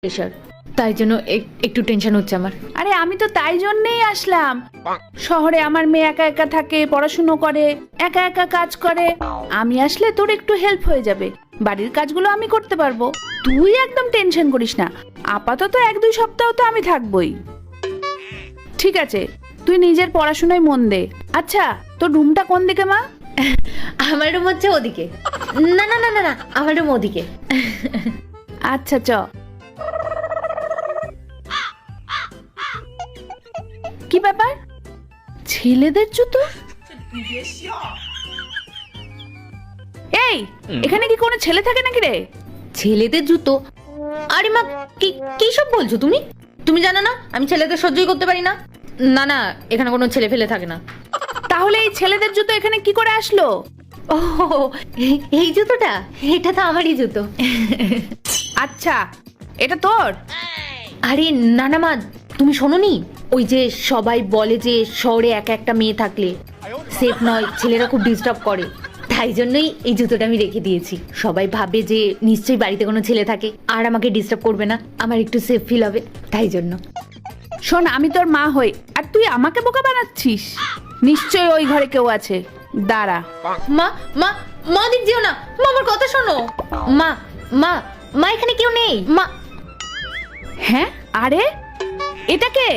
Pressure, তাই জন্য একটু টেনশন হচ্ছে আমার। আরে আমি তো তাই জন্যই আসলাম। শহরে আমার মেয়ে একা একা থাকে, পড়াশুনো করে, একা একা কাজ করে। আমি আসলে তোর একটু হেল্প হয়ে যাবে, বাড়ির কাজগুলো আমি করতে পারবো। তুই একদম টেনশন করিস না, আপাতত 1-2 সপ্তাহ তো আমি থাকবই। ঠিক আছে, তুই নিজের পড়াশোনায় মন দে। আচ্ছা, তোর রুমটা কোন দিকে মা? আমার রুম হচ্ছে ওদিকে। না না না না না, আমার রুম ওদিকে। আচ্ছা চ। কি ব্যাপার, ছেলেদের জুতো? এই, এখানে কি কোনো ছেলে থাকে নাকি রে? ছেলেদের জুতো? আরে মা, কি সব বলছো তুমি? তুমি জানো না আমি ছেলেদের সহ্যই করতে পারি না। না না, এখানে কোনো ছেলে ফেলে থাকে না। তাহলে এই ছেলেদের জুতো এখানে কি করে আসলো? ও, এই জুতোটা, এটা তো আমারই জুতো। আচ্ছা, এটা তোর? আরে না না মা, তুমি শোনোনি? ওই যে সবাই বলে যে শহরে একা একটা মেয়ে থাকলে সেফ নয়, ছেলেরা খুব ডিস্টার্ব করে, তাই জন্যই এই জুতোটা আমি রেখে দিয়েছি। সবাই ভাবে যে নিশ্চয়ই বাড়িতে কোনো ছেলে থাকে আর আমাকে ডিস্টার্ব করবে না, আমার একটু সেফ ফিল হবে, তাই জন্য। শোন, আমি তোর মা হই আর তুই আমাকে বোকা বানাচ্ছিস? নিশ্চয়ই ওই ঘরে কেউ আছে, দাঁড়া। মা মা মা, দিক যেও না মা, আমার কথা শোনো। মা মা মা, এখানে কেউ নেই মা। হ্যাঁ, আরে এটা কে?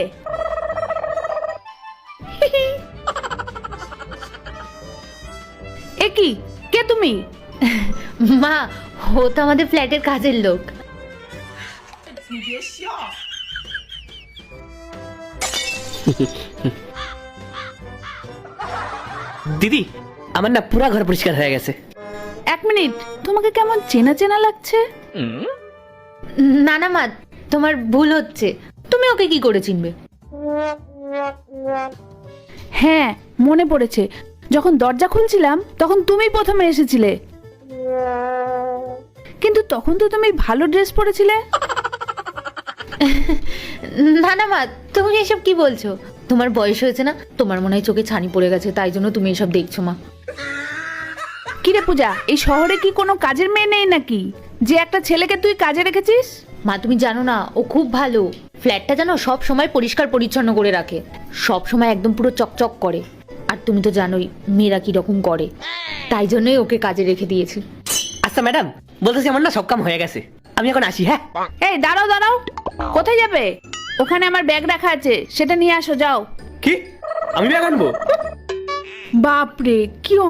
এ কি, কে তুমি? মা, ও তো আমাদের ফ্ল্যাটের কাজের লোক। দিদি, আমার না পুরা ঘর পরিষ্কার হয়ে গেছে। 1 মিনিট, তোমাকে কেমন চেনা চেনা লাগছে। না না মা, তোমার ভুল হচ্ছে, তুমি ওকে কি করে চিনবে? হ্যাঁ, মনে পড়েছে, যখন দরজা খুলছিলাম তখন তুমি প্রথমে এসেছিলে, কিন্তু তখন তো তুমি ভালো ড্রেস পরেছিলে। না না মা, তুমি এসব কি বলছো? তোমার বয়স হয়েছে না, তোমার মনে হয় চোখে ছানি পড়ে গেছে, তাই জন্য তুমি এসব দেখছো মা। কিরে পূজা, এই শহরে কি কোনো কাজের মেয়ে নেই নাকি যে একটা ছেলেকে তুই কাজে রেখেছিস? মা তুমি জানো না, ও খুব ভালো। ফ্ল্যাটটা জানো সব সময় পরিষ্কার পরিচ্ছন্ন করে রাখে, সব সময় একদম পুরো চকচক করে। আর তুমি তো জানোই মেয়েরা কি রকম করে, তাই জন্যই ওকে কাজে রেখে দিয়েছি। আচ্ছা ম্যাডাম, বলতেছি আমার না সব কাম হয়ে গেছে, আমি এখন আসি। হ্যাঁ, এই দাঁড়াও দাঁড়াও, কোথায় যাবে? ওখানে আমার ব্যাগ রাখা আছে, সেটা নিয়ে আসো, যাও। কি? আমি ব্যাগ আনবো? বাপরে, কি